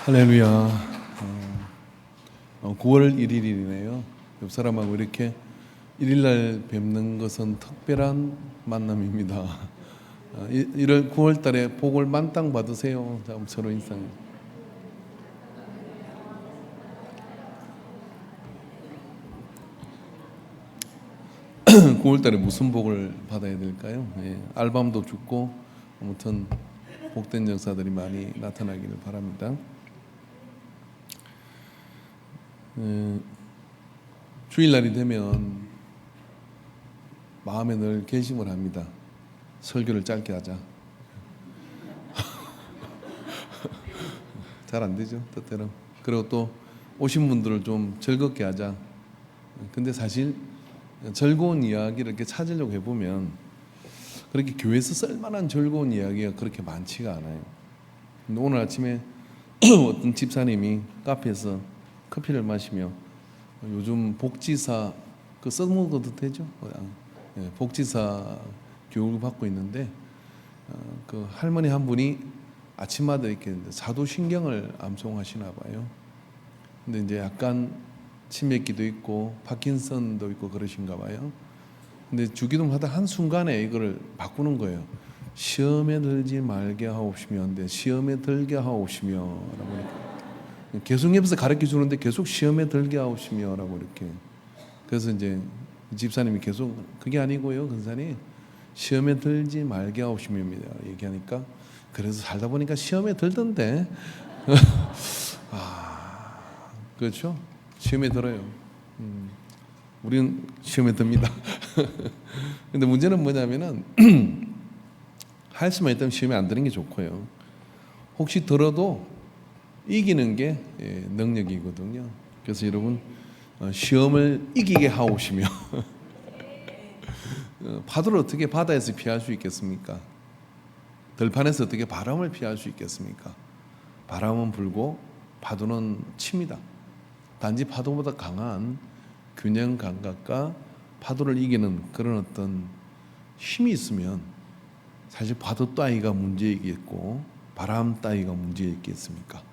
할렐루야. 9월 1일이네요. 옆 사람하고 이렇게 1일날 뵙는 것은 특별한 만남입니다. 1월 9월 달에 복을 만땅 받으세요. 자, 서로 인사해. 9월 달에 무슨 복을 받아야 될까요? 알밤도 죽고 아무튼 복된 역사들이 많이 나타나기를 바랍니다. 주일날이 되면 마음에 늘 결심을 합니다. 설교를 짧게 하자. 잘 안 되죠, 뜻대로. 그리고 또 오신 분들을 좀 즐겁게 하자. 근데 사실 즐거운 이야기를 이렇게 찾으려고 해보면 그렇게 교회에서 쓸만한 즐거운 이야기가 그렇게 많지가 않아요. 근데 오늘 아침에 어떤 집사님이 카페에서 커피를 마시며 요즘 복지사 그 써먹어도 되죠? 복지사 교육을 받고 있는데 그 할머니 한 분이 아침마다 이렇게 사도신경을 암송하시나 봐요. 근데 이제 약간 치매기도 있고 파킨슨도 있고 그러신가 봐요. 근데 주기도하다 한 순간에 이거를 바꾸는 거예요. 시험에 들지 말게 하옵시며, 근데 시험에 들게 하옵시며라고 계속 옆에서 가르쳐 주는데 계속 시험에 들게 하옵시며라고 이렇게. 그래서 이제 집사님이 계속 그게 아니고요, 근사님 시험에 들지 말게 하옵시며입니다 얘기하니까 그래서 살다 보니까 시험에 들던데. 그렇죠? 시험에 들어요. 우리는 시험에 듭니다. 근데 문제는 뭐냐면은 할 수만 있다면 시험에 안 드는 게 좋고요. 혹시 들어도 이기는 게 능력이거든요. 그래서 여러분 시험을 이기게 하옵시며 파도를 어떻게 바다에서 피할 수 있겠습니까? 들판에서 어떻게 바람을 피할 수 있겠습니까? 바람은 불고 파도는 칩니다. 단지 파도보다 강한 균형 감각과 파도를 이기는 그런 어떤 힘이 있으면 사실 파도 따위가 문제이겠고 바람 따위가 문제있겠습니까?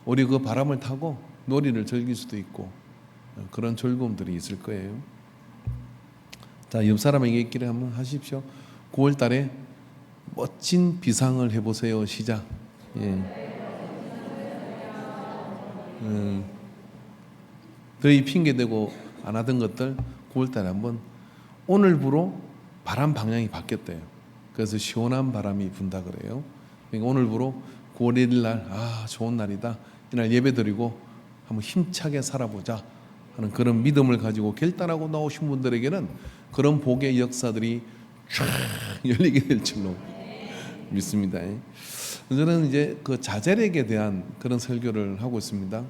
우리 그 바람을 타고 놀이를 즐길 수도 있고 그런 즐거움들이 있을 거예요. 자, 옆 사람에게 얘기를 한번 하십시오. 9월 달에 멋진 비상을 해보세요. 시작. 더위 핑계대고 안 하던 것들 9월 달에 한번 오늘부로 바람 방향이 바뀌었대요. 그래서 시원한 바람이 분다 그래요. 그러니까 오늘부로 9월 1일 날 좋은 날이다. 이날 예배드리고 한번 힘차게 살아보자 하는 그런 믿음을 가지고 결단하고 나오신 분들에게는 그런 복의 역사들이 쫙 열리게 될 줄로 믿습니다. 저는 이제 그 자제력에 대한 그런 설교를 하고 있습니다.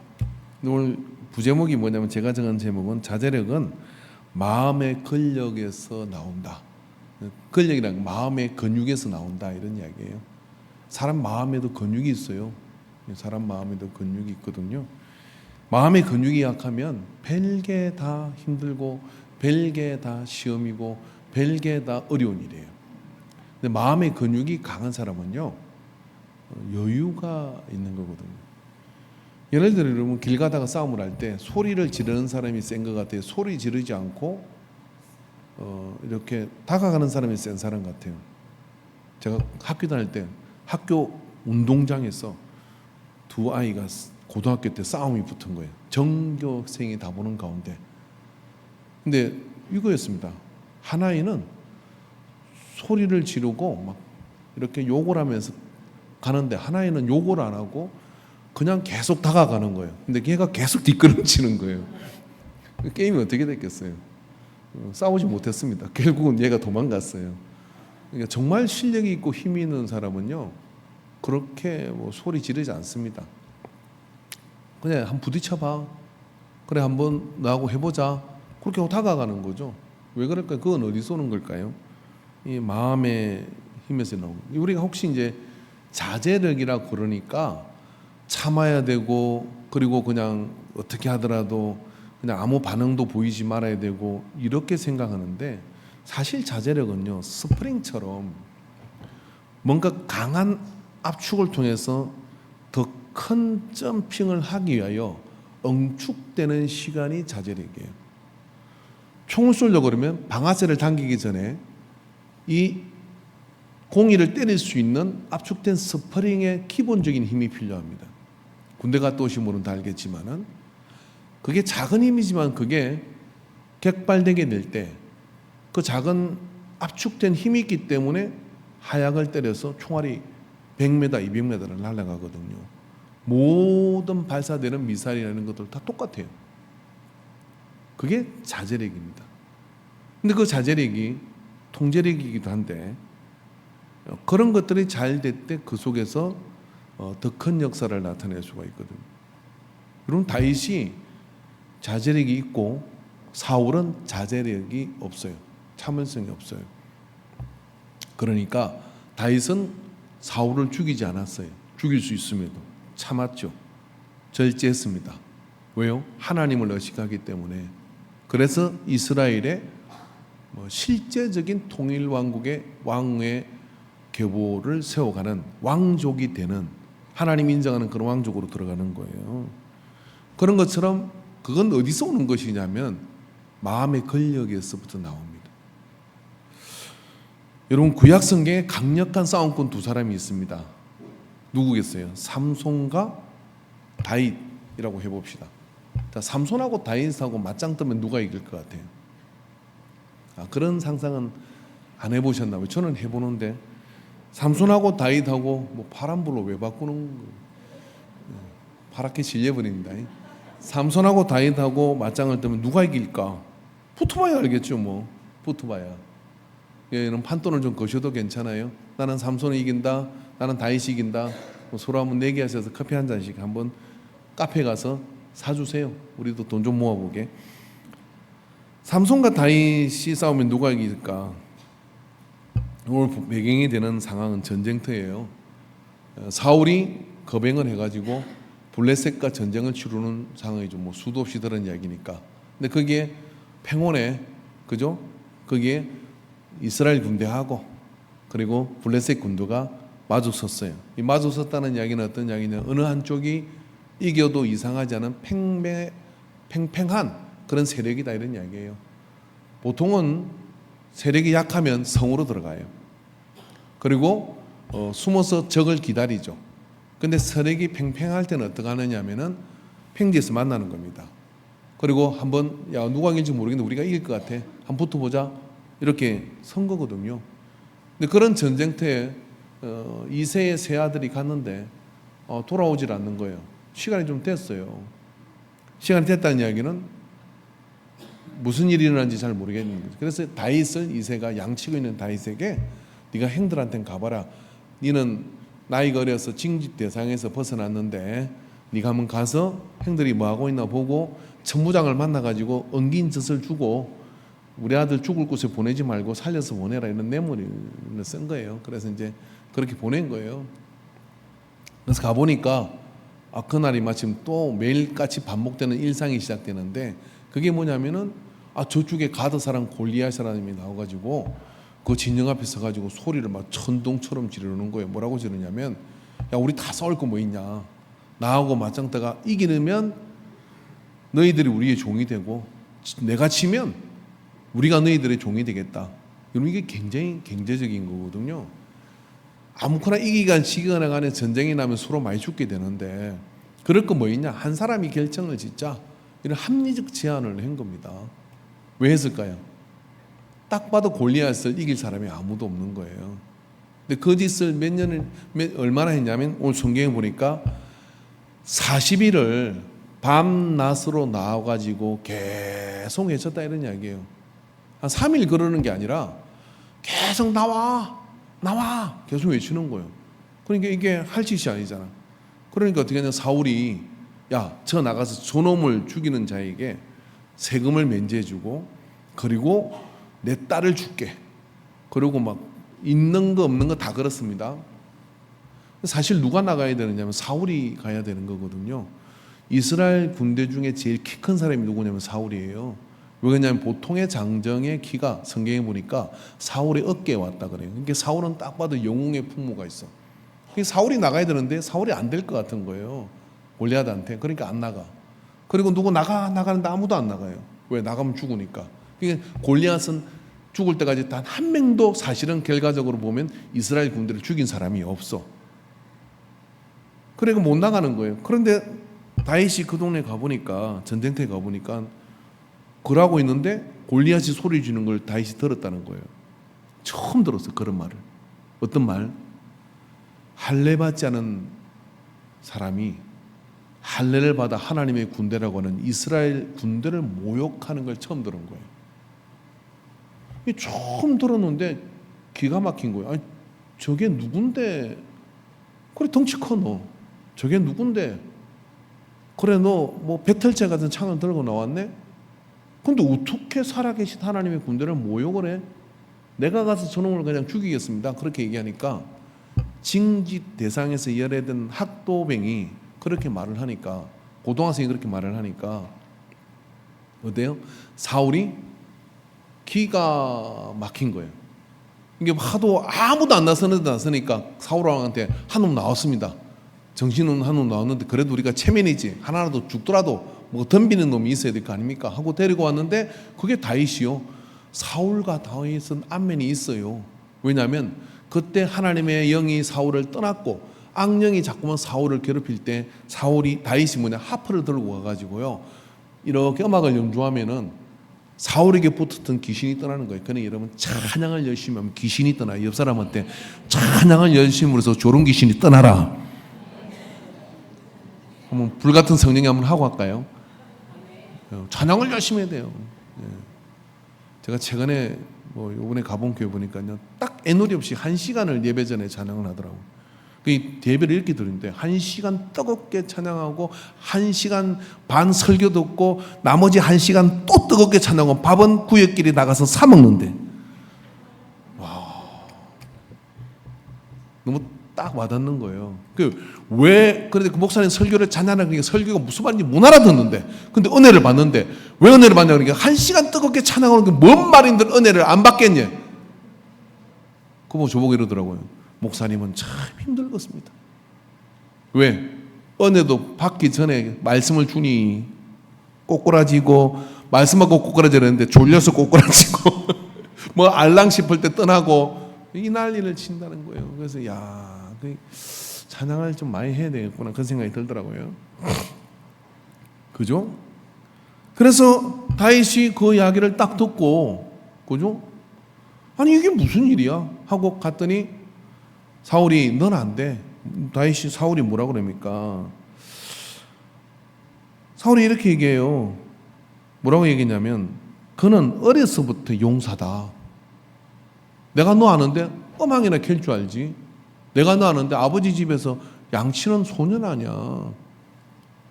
오늘 부제목이 뭐냐면 제가 정한 제목은 자제력은 마음의 근력에서 나온다. 근력이란 마음의 근육에서 나온다 이런 이야기예요. 사람 마음에도 근육이 있어요. 사람 마음에도 근육이 있거든요. 마음의 근육이 약하면 별게 다 힘들고 별게 다 시험이고 별게 다 어려운 일이에요. 근데 마음의 근육이 강한 사람은요 여유가 있는 거거든요. 예를 들어 여러분 길 가다가 싸움을 할 때 소리를 지르는 사람이 센 것 같아요. 소리 지르지 않고 이렇게 다가가는 사람이 센 사람 같아요. 제가 학교 다닐 때 학교 운동장에서 두 아이가 고등학교 때 싸움이 붙은 거예요. 전교생이 다 보는 가운데. 근데 이거였습니다. 한 아이는 소리를 지르고 막 이렇게 욕을 하면서 가는데 한 아이는 욕을 안 하고 그냥 계속 다가가는 거예요. 근데 걔가 계속 뒷걸음치는 거예요. 게임이 어떻게 됐겠어요? 싸우지 못했습니다. 결국은 얘가 도망갔어요. 그러니까 정말 실력이 있고 힘이 있는 사람은요 그렇게 뭐 소리 지르지 않습니다. 그냥 한번 부딪혀봐. 그래 한번 나하고 해보자. 그렇게 하고 다가가는 거죠. 왜 그럴까요? 그건 어디서 오는 걸까요? 이 마음의 힘에서 나오는. 우리가 혹시 이제 자제력이라 그러니까 참아야 되고 그리고 그냥 어떻게 하더라도 그냥 아무 반응도 보이지 말아야 되고 이렇게 생각하는데 사실 자제력은요 스프링처럼 뭔가 강한 압축을 통해서 더 큰 점핑을 하기 위하여 엉축되는 시간이 자제력이에요. 총을 쏘려고 그러면 방아쇠를 당기기 전에 이 공이를 때릴 수 있는 압축된 스프링의 기본적인 힘이 필요합니다. 군대 갔다 오신 분은 다 알겠지만은 그게 작은 힘이지만 그게 객발되게 될 때 그 작은 압축된 힘이 있기 때문에 하약을 때려서 총알이 100m, 200m를 날아가거든요. 모든 발사되는 미사일이라는 것들 다 똑같아요. 그게 자제력입니다. 근데 그 자제력이 통제력이기도 한데 그런 것들이 잘 될 때 그 속에서 더 큰 역사를 나타낼 수가 있거든요. 여러분, 다윗이 자제력이 있고 사울은 자제력이 없어요. 참을성이 없어요. 그러니까 다윗은 사울을 죽이지 않았어요. 죽일 수 있음에도 참았죠. 절제했습니다. 왜요? 하나님을 의식하기 때문에. 그래서 이스라엘의 실제적인 통일 왕국의 왕의 계보를 세워가는 왕족이 되는, 하나님 인정하는 그런 왕족으로 들어가는 거예요. 그런 것처럼 그건 어디서 오는 것이냐면 마음의 권력에서부터 나옵니다. 여러분, 구약 성경에 강력한 싸움꾼 두 사람이 있습니다. 누구겠어요? 삼손과 다윗이라고 해봅시다. 삼손하고 다윗하고 맞짱 뜨면 누가 이길 것 같아요? 그런 상상은 안 해보셨나 봐요. 저는 해보는데 삼손하고 다윗하고 뭐 파란불로 왜 바꾸는 거예요? 파랗게 질려버립니다. 삼손하고 다윗하고 맞짱을 뜨면 누가 이길까? 붙어봐야 알겠죠. 뭐 붙어봐야. 이런 판돈을 좀 거셔도 괜찮아요. 나는 삼손이 이긴다, 나는 다윗이 이긴다. 서로 한번 내기하셔서 커피 한 잔씩 한번 카페 가서 사주세요. 우리도 돈 좀 모아보게. 삼손과 다윗이 싸우면 누가 이길까? 오늘 배경이 되는 상황은 전쟁터예요. 사울이 거병을 해가지고 블레셋과 전쟁을 치르는 상황이죠. 뭐 수도 없이 들은 이야기니까. 근데 거기에 평온에, 그죠? 거기에 이스라엘 군대하고 그리고 블레셋 군대가 마주 섰어요. 이 마주 섰다는 이야기는 어떤 이야기냐? 어느 한쪽이 이겨도 이상하지 않은 팽팽한 그런 세력이다, 이런 이야기예요. 보통은 세력이 약하면 성으로 들어가요. 그리고 숨어서 적을 기다리죠. 근데 세력이 팽팽할 때는 어떻게 하느냐면은 평지에서 만나는 겁니다. 그리고 한번 누가 이길지 모르겠는데 우리가 이길 것 같아, 한번 붙어보자, 이렇게 선 거거든요. 근데 그런 전쟁터에 이세의 세 아들이 갔는데 돌아오질 않는 거예요. 시간이 좀 됐어요. 시간이 됐다는 이야기는 무슨 일이 일어난지 잘 모르겠는 거죠. 그래서 다윗을, 이세가 양치고 있는 다윗에게 네가 형들한테는 가봐라. 너는 나이가 어려서 징집 대상에서 벗어났는데 네가 한번 가서 형들이 뭐 하고 있나 보고 천부장을 만나가지고 엉긴 젖을 주고 우리 아들 죽을 곳에 보내지 말고 살려서 보내라, 이런 뇌물을 쓴 거예요. 그래서 이제 그렇게 보낸 거예요. 그래서 가보니까 그날이 마침 또 매일같이 반복되는 일상이 시작되는데 그게 뭐냐면은 저쪽에 가드 사람 골리앗 사람이 나와가지고 그 진영 앞에 서가지고 소리를 막 천둥처럼 지르는 거예요. 뭐라고 지르냐면, 야, 우리 다 싸울 거 뭐 있냐? 나하고 맞짱 떠가 이기면 너희들이 우리의 종이 되고 내가 지면 우리가 너희들의 종이 되겠다. 여러분, 이게 굉장히 경제적인 거거든요. 아무거나 이기거나 지거나 간에 전쟁이 나면 서로 많이 죽게 되는데 그럴 거 뭐 있냐? 한 사람이 결정을 짓자, 이런 합리적 제안을 한 겁니다. 왜 했을까요? 딱 봐도 골리앗을 이길 사람이 아무도 없는 거예요. 근데 그 짓을 얼마나 했냐면 오늘 성경에 보니까 40일을 밤낮으로 나와가지고 계속 외쳤다, 이런 이야기예요. 한 3일 그러는 게 아니라 계속 나와 계속 외치는 거예요. 그러니까 이게 할 짓이 아니잖아. 그러니까 어떻게 하냐, 사울이 저 나가서 저놈을 죽이는 자에게 세금을 면제해주고 그리고 내 딸을 줄게. 그리고 막 있는 거 없는 거 다 걸었습니다. 사실 누가 나가야 되느냐면 사울이 가야 되는 거거든요. 이스라엘 군대 중에 제일 키 큰 사람이 누구냐면 사울이에요. 왜냐하면 보통의 장정의 키가 성경에 보니까 사울의 어깨에 왔다 그래요. 그러니까 사울은 딱 봐도 영웅의 풍모가 있어. 사울이 나가야 되는데 사울이 안 될 것 같은 거예요. 골리앗한테. 그러니까 안 나가. 그리고 누구 나가는데 아무도 안 나가요. 왜? 나가면 죽으니까. 그러니까 골리앗은 죽을 때까지 단 한 명도 사실은 결과적으로 보면 이스라엘 군대를 죽인 사람이 없어. 그러니까 못 나가는 거예요. 그런데 다윗이 그 동네 가보니까, 전쟁터에 가보니까 그러고 있는데 골리앗이 소리 지르는 걸 다윗이 들었다는 거예요. 처음 들었어요, 그런 말을. 어떤 말? 할례 받지 않은 사람이 할례를 받아 하나님의 군대라고 하는 이스라엘 군대를 모욕하는 걸 처음 들은 거예요. 처음 들었는데 기가 막힌 거예요. 아니, 저게 누군데? 그래, 덩치 커 너. 저게 누군데? 그래, 너 뭐 배틀체 같은 창을 들고 나왔네? 근데 어떻게 살아계신 하나님의 군대를 모욕을 해? 내가 가서 저놈을 그냥 죽이겠습니다. 그렇게 얘기하니까 징집 대상에서 열애된 학도병이 그렇게 말을 하니까, 고등학생이 그렇게 말을 하니까 어때요? 사울이 기가 막힌 거예요. 이게 하도 아무도 안 나서니까 사울 왕한테 한 놈 나왔습니다. 정신은 한 놈 나왔는데 그래도 우리가 체면이지, 하나라도 죽더라도 뭐 덤비는 놈이 있어야 될 거 아닙니까? 하고 데리고 왔는데 그게 다윗이요. 사울과 다윗은 안면이 있어요. 왜냐하면 그때 하나님의 영이 사울을 떠났고 악령이 자꾸만 사울을 괴롭힐 때 다윗이 하프를 들고 와가지고요, 이렇게 음악을 연주하면은 사울에게 붙었던 귀신이 떠나는 거예요. 그러니 여러분, 찬양을 열심히 하면 귀신이 떠나요. 옆 사람한테 찬양을 열심히 해서 졸은 귀신이 떠나라. 한번 불같은 성령이 한번 하고 할까요? 찬양을 열심히 해야 돼요. 제가 최근에 이번에 가본 교회 보니까요, 딱 애누리 없이 1시간을 예배 전에 찬양을 하더라고요. 그 예배를 이렇게 드리는데 1시간 뜨겁게 찬양하고 1시간 반 설교 듣고 나머지 1시간 또 뜨겁게 찬양하고 밥은 구역끼리 나가서 사 먹는데, 와, 너무 딱 와닿는 거예요. 그런데 그 목사님 설교를 찬양하니까 설교가 무슨 말인지 못 알아듣는데, 근데 은혜를 받는데, 왜 은혜를 받냐 그러니까 1시간 뜨겁게 찬양하는 게 뭔 말인들 은혜를 안 받겠냐. 그거 저보고 이러더라고요. 목사님은 참 힘들겠습니다. 왜? 은혜도 받기 전에 말씀을 주니 꼬꾸라지고, 말씀 받고 꼬꾸라지는데 졸려서 꼬꾸라지고 뭐 알랑 싶을 때 떠나고 이 난리를 친다는 거예요. 그래서 찬양을 좀 많이 해야 되겠구나, 그런 생각이 들더라고요. 그죠? 그래서 다윗이 그 이야기를 딱 듣고, 그죠? 아니 이게 무슨 일이야? 하고 갔더니 사울이 넌 안 돼. 사울이 뭐라 그럽니까? 사울이 이렇게 얘기해요. 뭐라고 얘기했냐면, 그는 어려서부터 용사다. 내가 너 아는데 꼬망이나 캘 줄 알지? 내가 너 아는데 아버지 집에서 양치는 소년 아니야.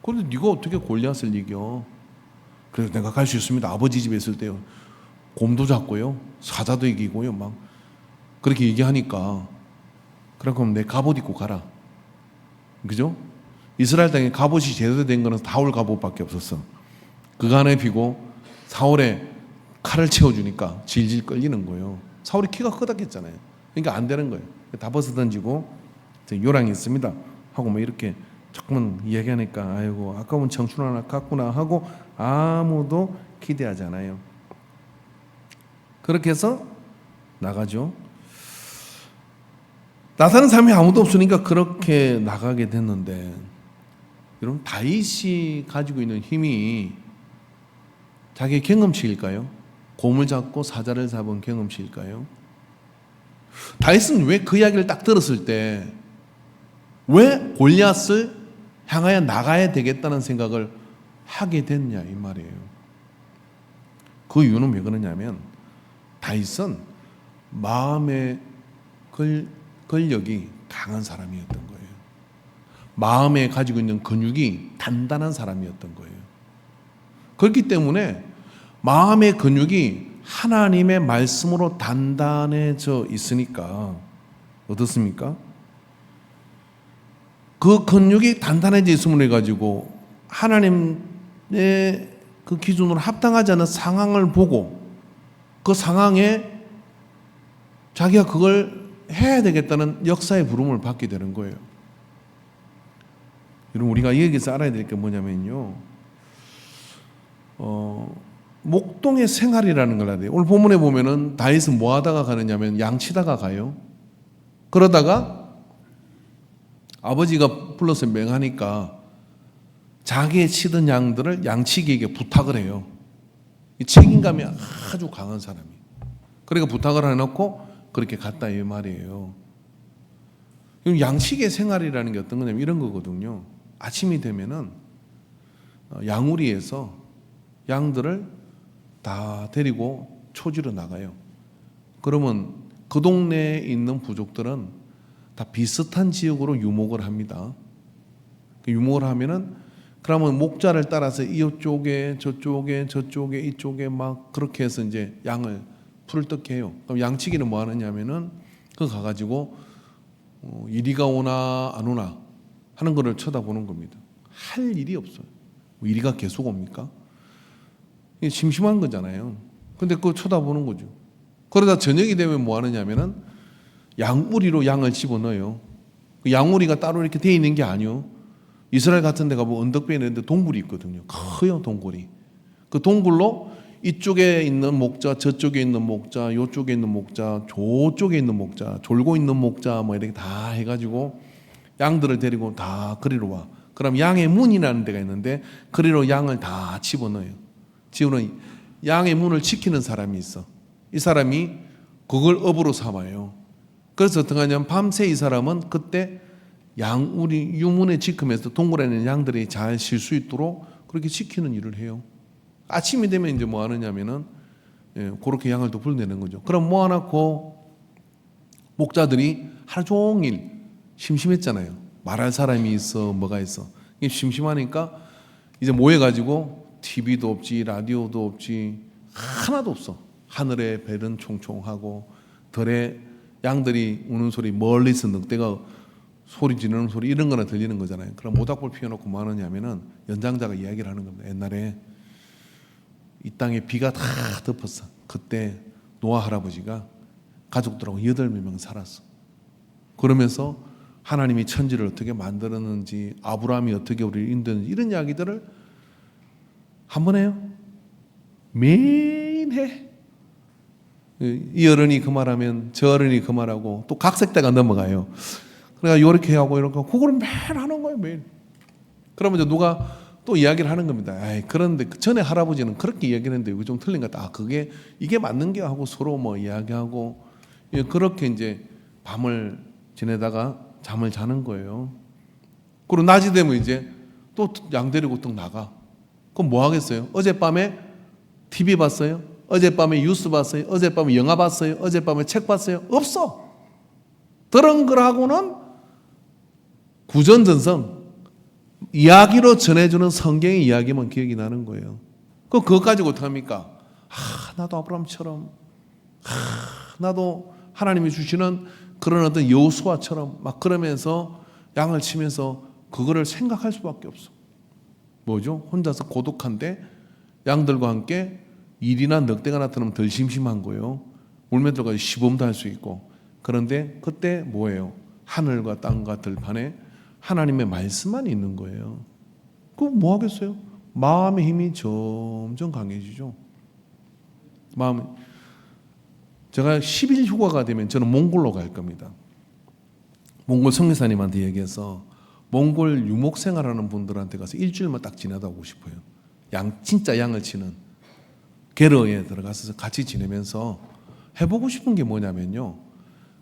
그런데 네가 어떻게 골리앗을 이겨? 그래서 내가 갈 수 있습니다. 아버지 집에 있을 때요, 곰도 잡고요, 사자도 이기고요, 막 그렇게 얘기하니까, 그럼 내 갑옷 입고 가라. 그죠? 이스라엘 땅에 갑옷이 제대로 된 거는 사울 갑옷밖에 없었어. 그거 하나에 비고 사울의 칼을 채워주니까 질질 끌리는 거예요. 사울이 키가 크다했잖아요. 그러니까 안 되는 거예요. 다 벗어 던지고, 요랑이 있습니다 하고 뭐 이렇게 조금만 이야기하니까, 아이고 아까운 청춘 하나 갔구나 하고 아무도 기대하지 않아요. 그렇게 해서 나가죠. 나서는 사람이 아무도 없으니까 그렇게 나가게 됐는데, 여러분, 다윗이 가지고 있는 힘이 자기의 경험치일까요? 곰을 잡고 사자를 잡은 경험치일까요? 다윗은 왜 그 이야기를 딱 들었을 때 왜 골리앗을 향하여 나가야 되겠다는 생각을 하게 됐냐, 이 말이에요. 그 이유는 왜 그러냐면, 다윗은 마음의 권력이 강한 사람이었던 거예요. 마음에 가지고 있는 근육이 단단한 사람이었던 거예요. 그렇기 때문에 마음의 근육이 하나님의 말씀으로 단단해져 있으니까 어떻습니까? 그 근육이 단단해져 있음을 해가지고 하나님의 그 기준으로 합당하지 않은 상황을 보고 그 상황에 자기가 그걸 해야 되겠다는 역사의 부름을 받게 되는 거예요. 여러분, 우리가 여기서 알아야 될 게 뭐냐면요, 목동의 생활이라는 걸 알아야 돼요. 오늘 본문에 보면은 다윗은 뭐 하다가 가느냐면 양치다가 가요. 그러다가 아버지가 불러서 명하니까 자기의 치던 양들을 양치기에게 부탁을 해요. 이 책임감이 아주 강한 사람이. 그러니까 부탁을 해놓고 그렇게 갔다 이 말이에요. 양치기의 생활이라는 게 어떤 거냐면 이런 거거든요. 아침이 되면은 양우리에서 양들을 다 데리고 초지로 나가요. 그러면 그 동네에 있는 부족들은 다 비슷한 지역으로 유목을 합니다. 유목을 하면은 그러면 목자를 따라서 이쪽에 저쪽에 저쪽에 이쪽에 막 그렇게 해서 이제 양을 풀을 뜯게 해요. 그럼 양치기는 뭐 하느냐면은 그 가가지고 이리가 오나 안 오나 하는 거를 쳐다보는 겁니다. 할 일이 없어요. 이리가 계속 옵니까? 이게 심심한 거잖아요. 근데 그거 쳐다보는 거죠. 그러다 저녁이 되면 뭐 하느냐면은 양우리로 양을 집어넣어요. 그 양우리가 따로 이렇게 돼 있는 게 아니요. 이스라엘 같은 데 가보면 언덕배에 있는데 동굴이 있거든요. 커요, 동굴이. 그 동굴로 이쪽에 있는 목자, 저쪽에 있는 목자, 이쪽에 있는 목자, 저쪽에 있는 목자, 졸고 있는 목자 뭐 이렇게 다 해가지고 양들을 데리고 다 그리로 와. 그럼 양의 문이라는 데가 있는데 그리로 양을 다 집어넣어요. 집어넣어 양의 문을 지키는 사람이 있어. 이 사람이 그걸 업으로 삼아요. 그래서 어떻게 하냐면 밤새 이 사람은 그때 양우리 유문에 지키면서 동굴에 있는 양들이 잘 쉴 수 있도록 그렇게 지키는 일을 해요. 아침이 되면 이제 뭐 하느냐면은 그렇게 양을 또 불내는 거죠. 그럼 모아놓고 목자들이 하루 종일 심심했잖아요. 말할 사람이 있어, 뭐가 있어. 심심하니까 이제 모여가지고 TV도 없지, 라디오도 없지, 하나도 없어. 하늘에 별은 총총하고 들에 양들이 우는 소리, 멀리서 늑대가 소리 지르는 소리 이런 거나 들리는 거잖아요. 그럼 모닥불 피워놓고 뭐 하느냐면은 연장자가 이야기를 하는 겁니다. 옛날에 이 땅에 비가 다 덮었어. 그때 노아 할아버지가 가족들하고 8명 살았어. 그러면서 하나님이 천지를 어떻게 만들었는지, 아브라함이 어떻게 우리를 인도했는지 이런 이야기들을 한 번 해요. 매일 해. 이 어른이 그 말하면 저 어른이 그 말하고 또 각색대가 넘어가요. 그러니까 이렇게 하고 이렇게 하고 그걸 매일 하는 거예요. 매일. 그러면 이제 누가 또 이야기를 하는 겁니다. 그런데 그 전에 할아버지는 그렇게 이야기를 했는데 이거 좀 틀린 것 같다. 그게 이게 맞는 게 하고 서로 뭐 이야기하고 그렇게 이제 밤을 지내다가 잠을 자는 거예요. 그리고 낮이 되면 이제 또 양 데리고 또 나가. 그럼 뭐 하겠어요? 어젯밤에 TV 봤어요? 어젯밤에 뉴스 봤어요? 어젯밤에 영화 봤어요? 어젯밤에 책 봤어요? 없어. 들은 거라고는 구전전성 이야기로 전해주는 성경의 이야기만 기억이 나는 거예요. 그거 가지고 어떡합니까? 나도 아브라함처럼 나도 하나님이 주시는 그런 어떤 여호수아처럼 막 그러면서 양을 치면서 그거를 생각할 수밖에 없어. 뭐죠? 혼자서 고독한데 양들과 함께 일이나 늑대가 나타나면 덜 심심한 거예요. 울면들까지 시범도 할 수 있고. 그런데 그때 뭐예요? 하늘과 땅과 들판에 하나님의 말씀만 있는 거예요. 그럼 뭐 하겠어요? 마음의 힘이 점점 강해지죠. 제가 10일 휴가가 되면 저는 몽골로 갈 겁니다. 몽골 성교사님한테 얘기해서 몽골 유목 생활하는 분들한테 가서 일주일만 딱 지내다 오고 싶어요. 진짜 양을 치는 게르에 들어가서 같이 지내면서 해보고 싶은 게 뭐냐면요.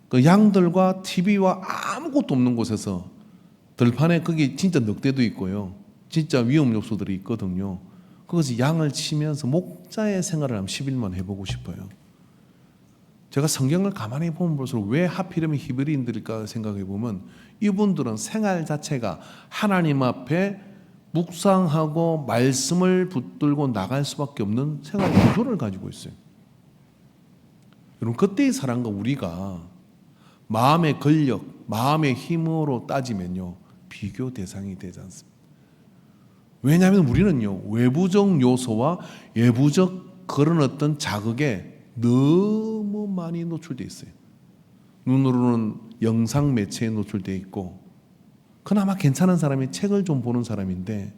그 양들과 TV와 아무것도 없는 곳에서 들판에 거기 진짜 늑대도 있고요. 진짜 위험 요소들이 있거든요. 그것이 양을 치면서 목자의 생활을 한 10일만 해보고 싶어요. 제가 성경을 가만히 보면 볼수록 왜 하필이면 히브리인들일까 생각해 보면 이분들은 생활 자체가 하나님 앞에 묵상하고 말씀을 붙들고 나갈 수밖에 없는 생활 구조를 가지고 있어요. 여러분, 그때의 사람과 우리가 마음의 권력, 마음의 힘으로 따지면요, 비교 대상이 되지 않습니다. 왜냐하면 우리는요, 외부적 요소와 외부적 그런 어떤 자극에 너무 많이 노출되어 있어요. 눈으로는 영상 매체에 노출되어 있고 그나마 괜찮은 사람이 책을 좀 보는 사람인데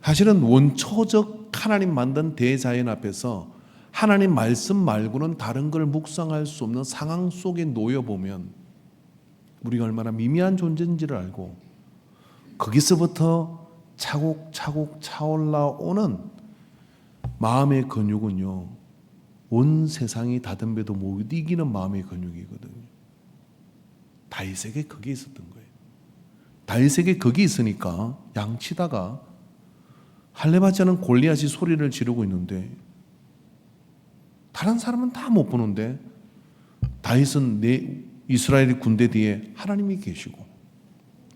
사실은 원초적 하나님 만든 대자연 앞에서 하나님 말씀 말고는 다른 걸 묵상할 수 없는 상황 속에 놓여보면 우리가 얼마나 미미한 존재인지를 알고 거기서부터 차곡차곡 차올라오는 마음의 근육은요, 온 세상이 다듬배도 못 이기는 마음의 근육이거든요. 다윗에게 그게 있었던 거예요. 다윗에게 그게 있으니까 양치다가 할례받지 않은 골리앗이 소리를 지르고 있는데 다른 사람은 다 못 보는데 다윗은 내 이스라엘 군대 뒤에 하나님이 계시고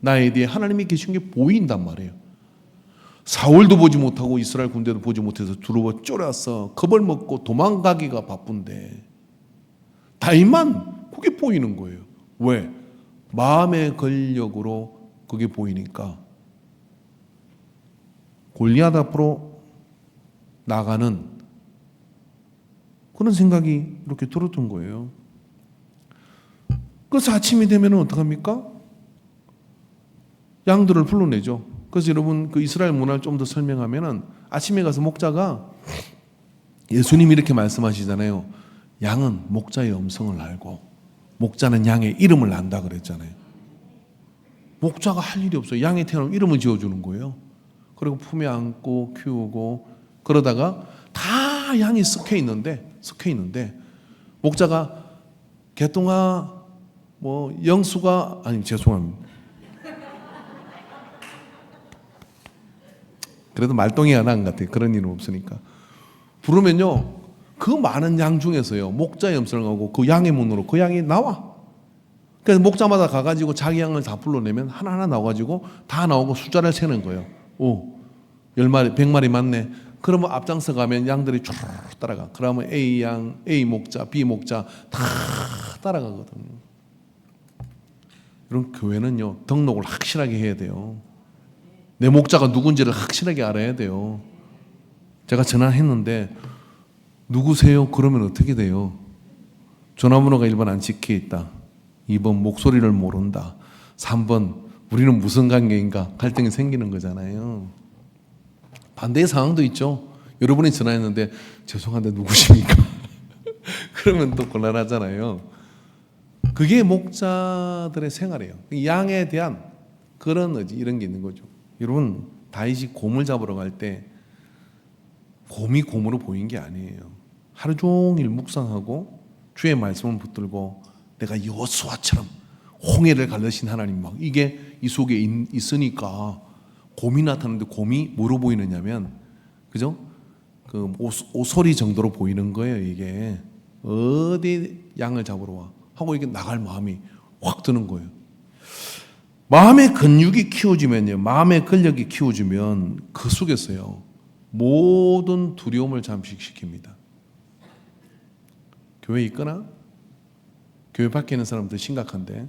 나의 뒤에 하나님이 계신 게 보인단 말이에요. 사울도 보지 못하고 이스라엘 군대도 보지 못해서 두루버 쫄아서 겁을 먹고 도망가기가 바쁜데 다윗만 그게 보이는 거예요. 왜? 마음의 근력으로 그게 보이니까 골리앗 앞으로 나가는 그런 생각이 이렇게 들었던 거예요. 그래서 아침이 되면 어떡합니까? 양들을 불러내죠. 그래서 여러분 그 이스라엘 문화를 좀 더 설명하면은 아침에 가서 목자가 예수님이 이렇게 말씀하시잖아요. 양은 목자의 음성을 알고 목자는 양의 이름을 안다 그랬잖아요. 목자가 할 일이 없어요. 양이 태어나면 이름을 지어주는 거예요. 그리고 품에 안고 키우고 그러다가 다 양이 섞여 있는데 목자가 개똥아 뭐 영수가 아니 죄송합니다. 그래도 말똥이 하나 안 같아요. 그런 일은 없으니까. 부르면요. 그 많은 양 중에서요. 목자의 음성을 하고 그 양의 문으로 그 양이 나와. 그래서 목자마다 가가지고 자기 양을 다 불러내면 하나하나 나와가지고 다 나오고 숫자를 세는 거예요. 오, 10마리, 100마리 맞네. 그러면 앞장서 가면 양들이 쭉 따라가. 그러면 A 양, A 목자, B 목자 다 따라가거든요. 이런 교회는요. 등록을 확실하게 해야 돼요. 내 목자가 누군지를 확실하게 알아야 돼요. 제가 전화했는데 누구세요? 그러면 어떻게 돼요? 전화번호가 1번 안 찍혀 있다. 2번 목소리를 모른다. 3번 우리는 무슨 관계인가? 갈등이 생기는 거잖아요. 반대의 상황도 있죠. 여러분이 전화했는데 죄송한데 누구십니까? 그러면 또 곤란하잖아요. 그게 목자들의 생활이에요. 양에 대한 그런 의지 이런 게 있는 거죠. 여러분 다윗이 곰을 잡으러 갈 때 곰이 곰으로 보인 게 아니에요. 하루 종일 묵상하고 주의 말씀을 붙들고 내가 여호수아처럼 홍해를 갈르신 하나님 막 이게 이 속에 있으니까 곰이 나타나는데 곰이 뭐로 보이느냐면 그죠? 그 오소리 정도로 보이는 거예요. 이게 어디 양을 잡으러 와 하고 이게 나갈 마음이 확 드는 거예요. 마음의 근육이 키워지면요, 마음의 근력이 키워지면 그 속에서요 모든 두려움을 잠식시킵니다. 교회에 있거나 교회 밖에 있는 사람들 심각한데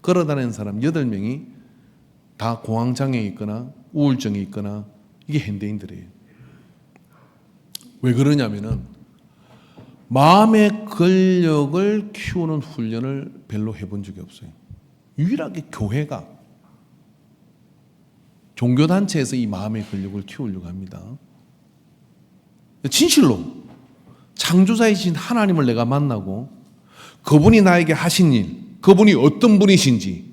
걸어다니는 사람 8명이 다 공황장애에 있거나 우울증에 있거나 이게 현대인들이에요. 왜 그러냐면은 마음의 근력을 키우는 훈련을 별로 해본 적이 없어요. 유일하게 교회가 종교단체에서 이 마음의 근력을 키우려고 합니다. 진실로 창조자이신 하나님을 내가 만나고 그분이 나에게 하신 일, 그분이 어떤 분이신지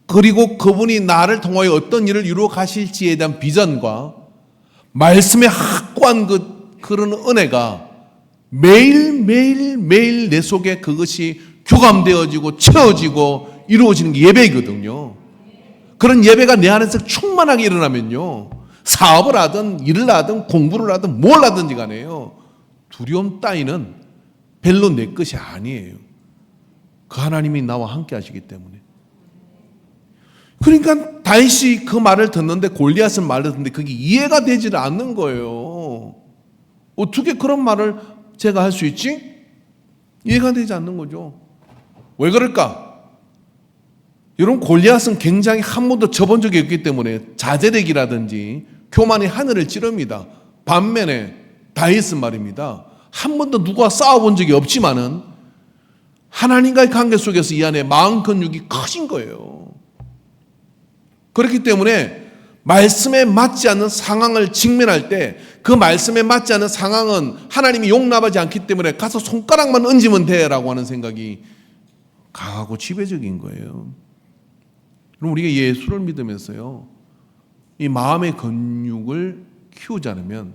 그리고 그분이 나를 통하여 어떤 일을 이루어 가실지에 대한 비전과 말씀의 확고한 그런 은혜가 매일 내 속에 그것이 교감되어지고 채워지고 이루어지는 게 예배이거든요. 그런 예배가 내 안에서 충만하게 일어나면요, 사업을 하든 일을 하든 공부를 하든 뭘 하든지 간에요, 두려움 따위는 별로 내 것이 아니에요. 그 하나님이 나와 함께 하시기 때문에. 그러니까 다윗이 그 말을 듣는데, 골리앗은 말을 듣는데 그게 이해가 되지 않는 거예요. 어떻게 그런 말을 제가 할 수 있지? 이해가 되지 않는 거죠. 왜 그럴까? 여러분, 골리앗은 굉장히 한 번도 져본 적이 없기 때문에 자제력이라든지 교만의 하늘을 찌릅니다. 반면에 다윗은 말입니다, 한 번도 누구와 싸워본 적이 없지만은 하나님과의 관계 속에서 이 안에 마음 근육이 커진 거예요. 그렇기 때문에 말씀에 맞지 않는 상황을 직면할 때 그 말씀에 맞지 않는 상황은 하나님이 용납하지 않기 때문에 가서 손가락만 얹으면 돼라고 하는 생각이 강하고 지배적인 거예요. 그럼 우리가 예수를 믿으면서요, 이 마음의 근육을 키우지 않으면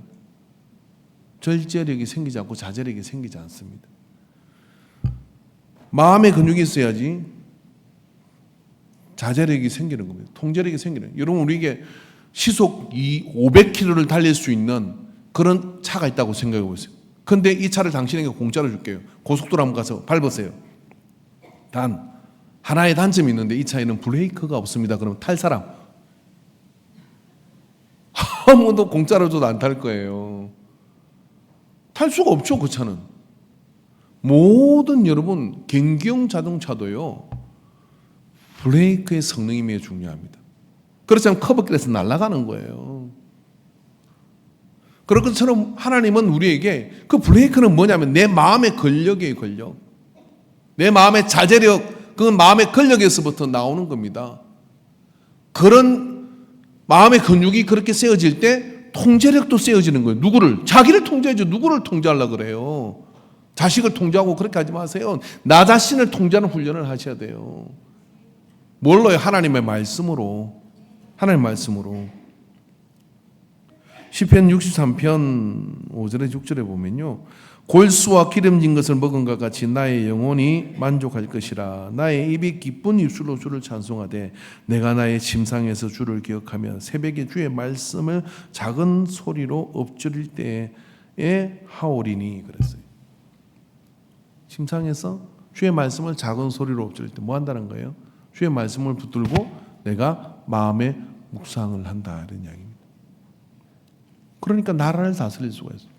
절제력이 생기지 않고 자제력이 생기지 않습니다. 마음의 근육이 있어야지 자제력이 생기는 겁니다. 통제력이 생기는 거예요. 여러분, 우리에게 시속 500km를 달릴 수 있는 그런 차가 있다고 생각해 보세요. 근데 이 차를 당신에게 공짜로 줄게요. 고속도로 한번 가서 밟으세요. 단 하나의 단점이 있는데 이 차에는 브레이크가 없습니다. 그러면 탈 사람 아무도 공짜로 줘도 안 탈 거예요. 탈 수가 없죠. 그 차는. 모든 여러분 경기용 자동차도요, 브레이크의 성능이 매우 중요합니다. 그렇지 않으면 커브길에서 날아가는 거예요. 그런 것처럼 하나님은 우리에게 그 브레이크는 뭐냐면 내 마음의 근력이에요. 근력. 내 마음의 자제력, 그 마음의 근력에서부터 나오는 겁니다. 그런 마음의 근육이 그렇게 세워질 때 통제력도 세워지는 거예요. 누구를? 자기를 통제하죠. 누구를 통제하려고 그래요? 자식을 통제하고 그렇게 하지 마세요. 나 자신을 통제하는 훈련을 하셔야 돼요. 뭘로요? 하나님의 말씀으로. 하나님의 말씀으로. 시편 63편 5절에 6절에 보면요, 골수와 기름진 것을 먹은 것 같이 나의 영혼이 만족할 것이라. 나의 입이 기쁜 입술로 주를 찬송하되 내가 나의 침상에서 주를 기억하며 새벽에 주의 말씀을 작은 소리로 엎드릴 때에 하오리니. 그랬어요. 침상에서 주의 말씀을 작은 소리로 엎드릴 때 뭐 한다는 거예요? 주의 말씀을 붙들고 내가 마음의 묵상을 한다, 이런 이야기입니다. 그러니까 나라를 다스릴 수가 있어요.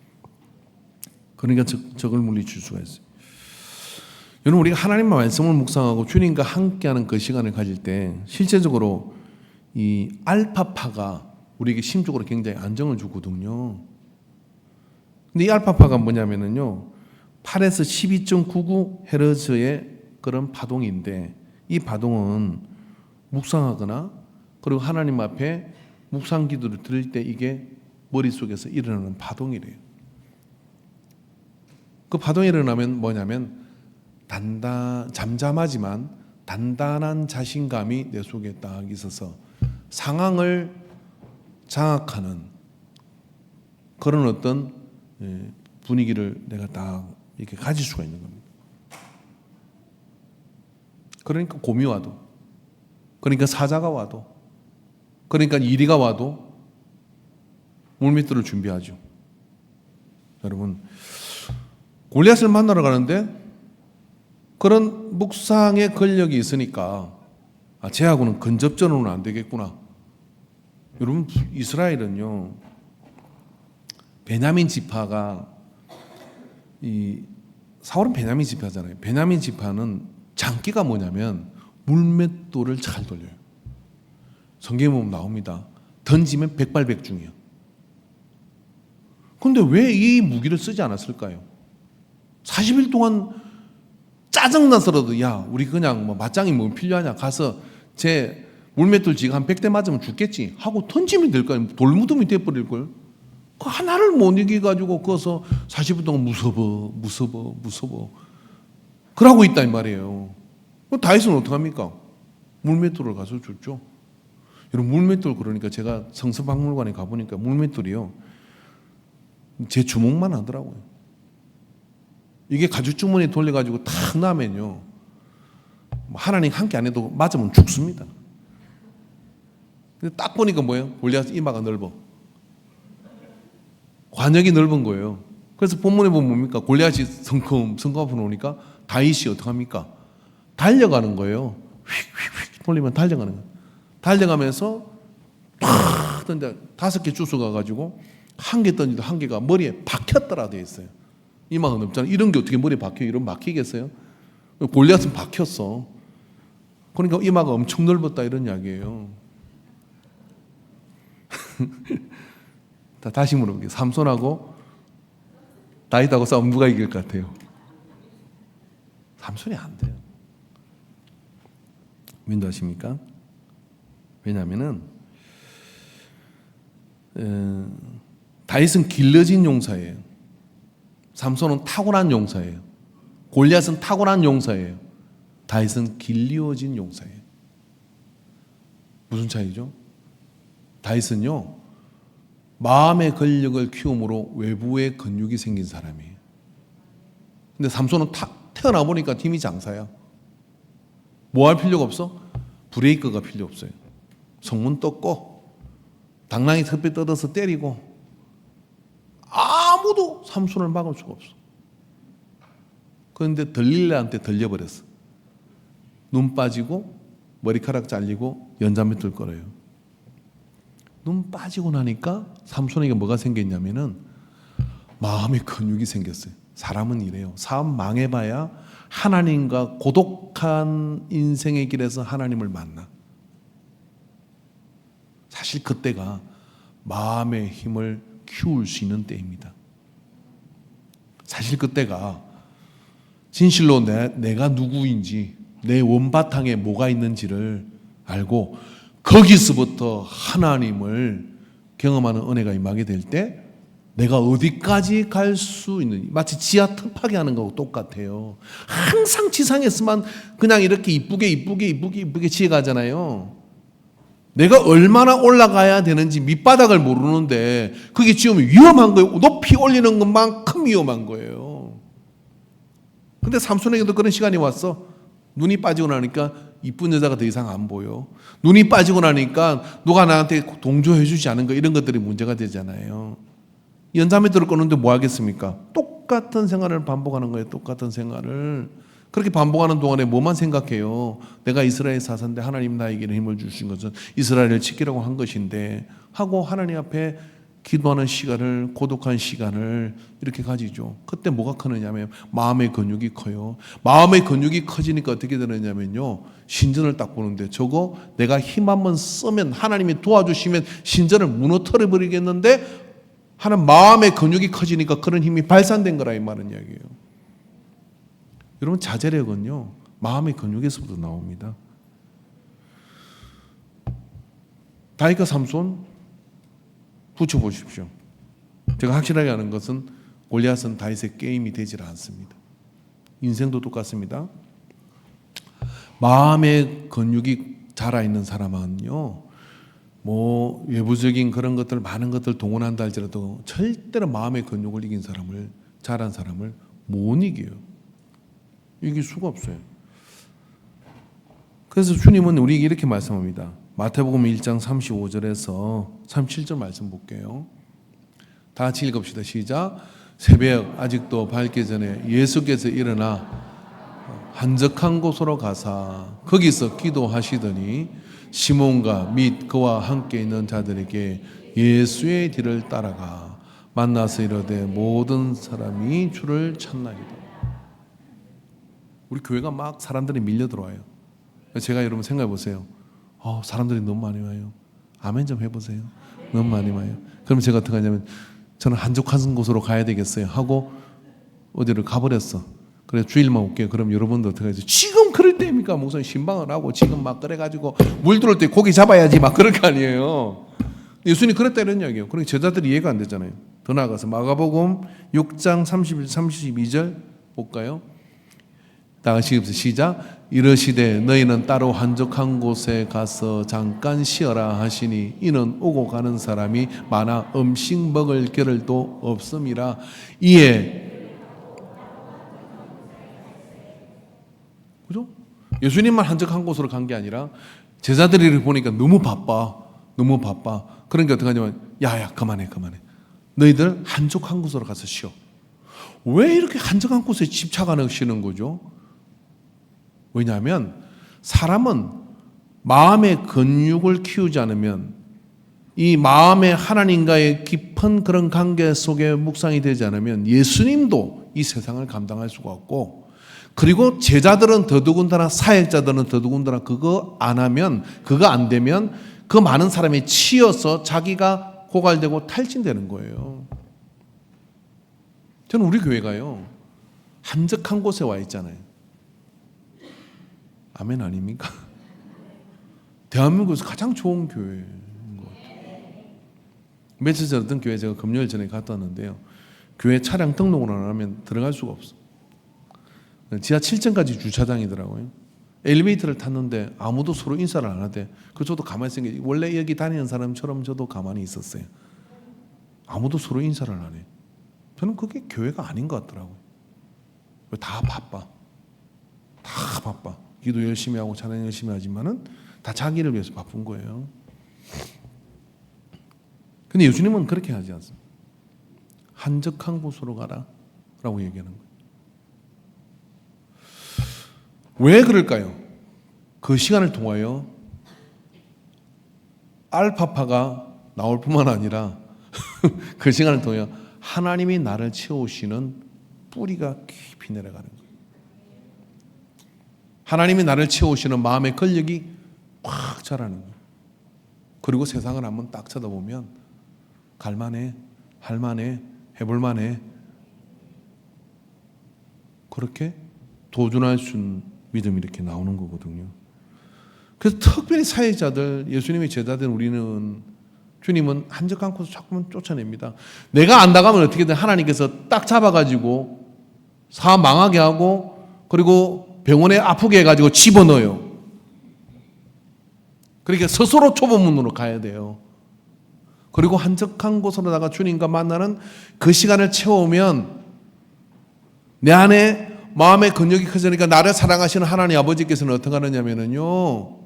그러니까 적을 물리칠 수가 있어요. 여러분, 우리가 하나님의 말씀을 묵상하고 주님과 함께하는 그 시간을 가질 때 실제적으로 이 알파파가 우리에게 심적으로 굉장히 안정을 주거든요. 근데 이 알파파가 뭐냐면요, 8에서 12.99 헤르츠의 그런 파동인데, 이 파동은 묵상하거나 그리고 하나님 앞에 묵상 기도를 드릴 때 이게 머릿속에서 일어나는 파동이래요. 그 파동이 일어나면 뭐냐면 잠잠하지만 단단한 자신감이 내 속에 딱 있어서 상황을 장악하는 그런 어떤 분위기를 내가 딱 이렇게 가질 수가 있는 겁니다. 그러니까 곰이 와도, 그러니까 사자가 와도, 그러니까 이리가 와도 물밑들을 준비하죠. 여러분, 골리앗을 만나러 가는데 그런 묵상의 권력이 있으니까 쟤하고는 근접전으로는 안 되겠구나. 여러분, 이스라엘은요, 베냐민 지파가 사울은 베냐민 지파잖아요. 베냐민 지파는 장기가 뭐냐면 물맷돌을 잘 돌려요. 성경에 보면 나옵니다. 던지면 백발백중이요. 그런데 왜 이 무기를 쓰지 않았을까요? 40일 동안 짜증나서라도 야, 우리 그냥 뭐 맞짱이 뭐 필요하냐, 가서 제 물맷돌 지가 한 100대 맞으면 죽겠지 하고 던지면 될 거 아니에요. 돌무덤이 돼버릴걸. 그 하나를 못 이겨가지고 거기서 40일 동안 무서워 그러고 있다 이 말이에요. 다윗은 어떡합니까? 물맷돌을 가서 줬죠. 여러분, 물맷돌, 그러니까 제가 성서박물관에 가보니까 물맷돌이요, 제 주먹만 하더라고요. 이게 가죽주머니에 돌려가지고 탁 나면요, 하나님 함께 안 해도 맞으면 죽습니다. 근데 딱 보니까 뭐예요? 골리앗 이마가 넓어. 관역이 넓은 거예요. 그래서 본문에 보면 뭡니까? 골리앗이 성큼 앞으로 오니까 다윗이 어떡합니까? 달려가는 거예요. 휙휙휙 돌리면 달려가는 거예요. 달려가면서 팍 던져 5개 주워가가지고 한 개 던지도 한 개가 머리에 박혔더라 돼 있어요. 이마가 넓잖아요. 이런 게 어떻게 머리에 박혀? 이런 막히겠어요? 골리앗은 박혔어. 그러니까 이마가 엄청 넓었다 이런 이야기예요. 다시 물어볼게요. 삼손하고 다윗하고 싸우면 누가 이길 것 같아요? 삼손이 안 돼요. 왠지 아십니까? 왜냐하면은 다윗은 길러진 용사예요. 삼손은 타고난 용사예요. 골리앗은 타고난 용사예요. 다윗은 길리어진 용사예요. 무슨 차이죠? 다윗은요, 마음의 근력을 키움으로 외부의 근육이 생긴 사람이에요. 근데 삼손은 태어나 보니까 힘이 장사야. 뭐 할 필요가 없어? 브레이크가 필요 없어요. 성문 떴고 당나귀 턱뼈 뜯어서 때리고 아무도 삼손을 막을 수가 없어. 그런데 들릴라한테 들려버렸어. 눈 빠지고 머리카락 잘리고 연자맷돌 걸어요. 눈 빠지고 나니까 삼손에게 뭐가 생겼냐면은 마음의 근육이 생겼어요. 사람은 이래요. 사람 망해봐야 하나님과 고독한 인생의 길에서 하나님을 만나. 사실 그때가 마음의 힘을 키울 수 있는 때입니다. 사실 그때가 진실로 내가 누구인지, 내 원바탕에 뭐가 있는지를 알고 거기서부터 하나님을 경험하는 은혜가 임하게 될 때 내가 어디까지 갈 수 있는지, 마치 지하 틈파게 하는 거하고 똑같아요. 항상 지상에서만 그냥 이렇게 이쁘게 지어가잖아요. 내가 얼마나 올라가야 되는지 밑바닥을 모르는데 그게 지으면 위험한 거예요. 높이 올리는 것만큼 위험한 거예요. 근데 삼손에게도 그런 시간이 왔어. 눈이 빠지고 나니까 이쁜 여자가 더 이상 안 보여. 눈이 빠지고 나니까 누가 나한테 동조해 주지 않은 거, 이런 것들이 문제가 되잖아요. 연자맷돌을 꺼는데 뭐 하겠습니까? 똑같은 생활을 반복하는 거예요. 똑같은 생활을. 그렇게 반복하는 동안에 뭐만 생각해요? 내가 이스라엘 사사인데 하나님 나에게 힘을 주신 것은 이스라엘을 지키라고 한 것인데 하고 하나님 앞에 기도하는 시간을, 고독한 시간을 이렇게 가지죠. 그때 뭐가 크느냐면 마음의 근육이 커요. 마음의 근육이 커지니까 어떻게 되느냐면요, 신전을 딱 보는데 저거 내가 힘 한번 쓰면, 하나님이 도와주시면 신전을 무너뜨려 버리겠는데, 하는 마음의 근육이 커지니까 그런 힘이 발산된 거라 이 말은 이야기예요. 여러분, 자제력은요 마음의 근육에서부터 나옵니다. 다윗과 삼손 붙여보십시오. 제가 확실하게 아는 것은 골리앗은 다윗의 게임이 되질 않습니다. 인생도 똑같습니다. 마음의 근육이 자라있는 사람은요, 뭐 외부적인 그런 것들, 많은 것들 동원한다 할지라도 절대로 마음의 근육을 이긴 사람을, 자란 사람을 못 이겨요. 이길 수가 없어요. 그래서 주님은 우리에게 이렇게 말씀합니다. 마태복음 1장 35절에서 37절 말씀 볼게요. 다 같이 읽읍시다. 시작. 새벽 아직도 밝기 전에 예수께서 일어나 한적한 곳으로 가사 거기서 기도하시더니 시몬과 및 그와 함께 있는 자들에게 예수의 뒤를 따라가 만나서 이르되 모든 사람이 주를 찾나이다. 우리 교회가 막 사람들이 밀려 들어와요. 제가 여러분 생각해 보세요. 사람들이 너무 많이 와요. 아멘 좀 해보세요. 너무 많이 와요. 그럼 제가 어떻게 하냐면 저는 한적한 곳으로 가야 되겠어요 하고 어디를 가버렸어. 그래 주일만 올게요. 그럼 여러분도 어떻게 하죠? 지금 그럴 때입니까? 목사님 신방을 하고 지금 막 그래가지고 물 들어올 때 고기 잡아야지 막 그럴 거 아니에요. 예수님 그랬다는 이야기예요. 그러니까 제자들이 이해가 안 되잖아요. 더 나아가서 마가복음 6장 31, 32절 볼까요? 다 같이 시작. 이르시되 너희는 따로 한적한 곳에 가서 잠깐 쉬어라 하시니 이는 오고 가는 사람이 많아 음식 먹을 겨를도 없음이라. 이에 그죠? 예수님만 한적한 곳으로 간 게 아니라 제자들이 보니까 너무 바빠. 그러니까 어떻게 하냐면 야야 그만해. 너희들 한적한 곳으로 가서 쉬어. 왜 이렇게 한적한 곳에 집착하시는 거죠? 왜냐하면 사람은 마음의 근육을 키우지 않으면, 이 마음의 하나님과의 깊은 그런 관계 속에 묵상이 되지 않으면 예수님도 이 세상을 감당할 수가 없고, 그리고 제자들은 더더군다나, 사역자들은 더더군다나 그거 안 되면 그 많은 사람이 치여서 자기가 고갈되고 탈진되는 거예요. 저는 우리 교회가요 한적한 곳에 와 있잖아요. 아멘 아닙니까? 대한민국에서 가장 좋은 교회인 것 같아요. 며칠 전에 어떤 교회 제가 금요일 전에 갔다 왔는데요. 교회 차량 등록을 안 하면 들어갈 수가 없어. 지하 7층까지 주차장이더라고요. 엘리베이터를 탔는데 아무도 서로 인사를 안 하대. 그 저도 가만히 있은 게 원래 여기 다니는 사람처럼 저도 가만히 있었어요. 아무도 서로 인사를 안 해. 저는 그게 교회가 아닌 것 같더라고요. 다 바빠. 다 바빠. 기도 열심히 하고 찬양 열심히 하지만은 다 자기를 위해서 바쁜 거예요. 근데 예수님은 그렇게 하지 않습니다. 한적한 곳으로 가라 라고 얘기하는 거예요. 왜 그럴까요? 그 시간을 통하여 알파파가 나올 뿐만 아니라 그 시간을 통하여 하나님이 나를 채우시는 뿌리가 깊이 내려가는 거예요. 하나님이 나를 채우시는 마음의 권력이 꽉 자라는 거예요. 그리고 세상을 한번 딱 쳐다보면 갈만해, 할만해, 해볼만해. 그렇게 도전할 수 있는 믿음이 이렇게 나오는 거거든요. 그래서 특별히 사역자들, 예수님의 제자들 우리는 주님은 한적한 곳을 자꾸만 쫓아냅니다. 내가 안 나가면 어떻게든 하나님께서 딱 잡아가지고 사업 망하게 하고 그리고 병원에 아프게 해가지고 집어넣어요. 그러니까 스스로 초보문으로 가야 돼요. 그리고 한적한 곳으로 나가 주님과 만나는 그 시간을 채우면 내 안에 마음의 근육이 커지니까 나를 사랑하시는 하나님 아버지께서는 어떻게 하느냐면요,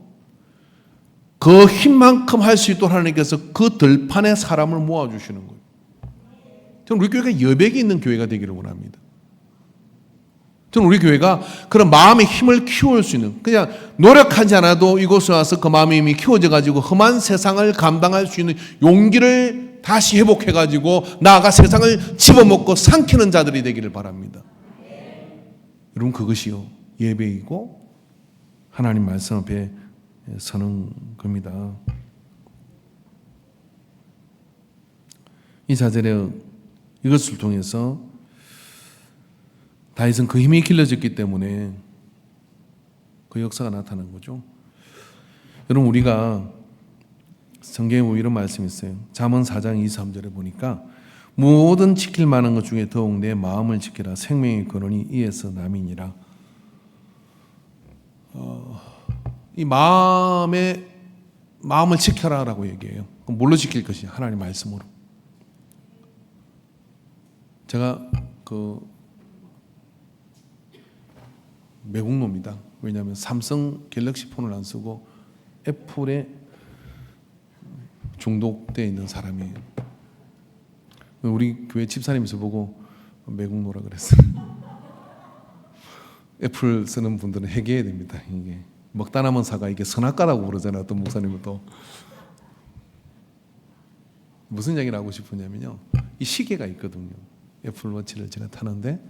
그 힘만큼 할 수 있도록 하나님께서 그 들판에 사람을 모아주시는 거예요. 저는 우리 교회가 여백이 있는 교회가 되기를 원합니다. 저는 우리 교회가 그런 마음의 힘을 키울 수 있는, 그냥 노력하지 않아도 이곳에 와서 그 마음의 힘이 키워져 가지고 험한 세상을 감당할 수 있는 용기를 다시 회복해 가지고 나아가 세상을 집어먹고 삼키는 자들이 되기를 바랍니다. 여러분, 그것이요 예배이고 하나님 말씀 앞에 서는 겁니다. 이 자절에 이것을 통해서 다윗은 그 힘이 길러졌기 때문에 그 역사가 나타난 거죠. 여러분, 우리가 성경에 뭐 이런 말씀이 있어요. 잠언 4장 23절에 보니까 모든 지킬 만한 것 중에 더욱 내 마음을 지키라. 생명의 근원이 이에서 남이니라. 이 마음을 지켜라라고 얘기해요. 그럼 뭘로 지킬 것이? 하나님 말씀으로. 제가 매국노입니다. 왜냐하면 삼성 갤럭시 폰을 안 쓰고 애플에 중독되어 있는 사람이에요. 우리 교회 집사님께서 보고 매국노라 그랬어요. 애플 쓰는 분들은 회개해야 됩니다. 이게 먹다 남은 사과, 이게 선악과라고 그러잖아요. 어떤 목사님은 또. 무슨 이야기를 하고 싶으냐면요, 이 시계가 있거든요. 애플워치를 제가 타는데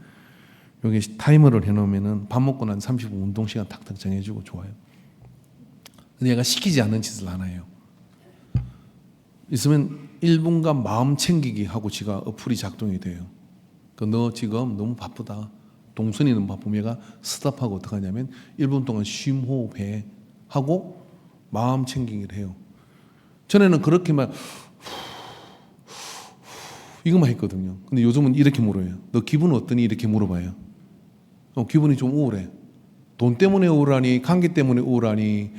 여기 타이머를 해놓으면은 밥 먹고 난 35분 운동 시간 탁탁 정해주고 좋아요. 근데 얘가 시키지 않는 짓을 하나 해요. 있으면 1분간 마음 챙기기 하고 지가 어플이 작동이 돼요. 너 지금 너무 바쁘다. 동선이 너무 바쁘면 얘가 스탑하고 어떻게 하냐면 1분 동안 쉼 호흡해 하고 마음 챙기기를 해요. 전에는 그렇게만 이것만 했거든요. 근데 요즘은 이렇게 물어요. 너 기분 어떠니? 이렇게 물어봐요. 기분이 좀 우울해. 돈 때문에 우울하니? 감기 때문에 우울하니?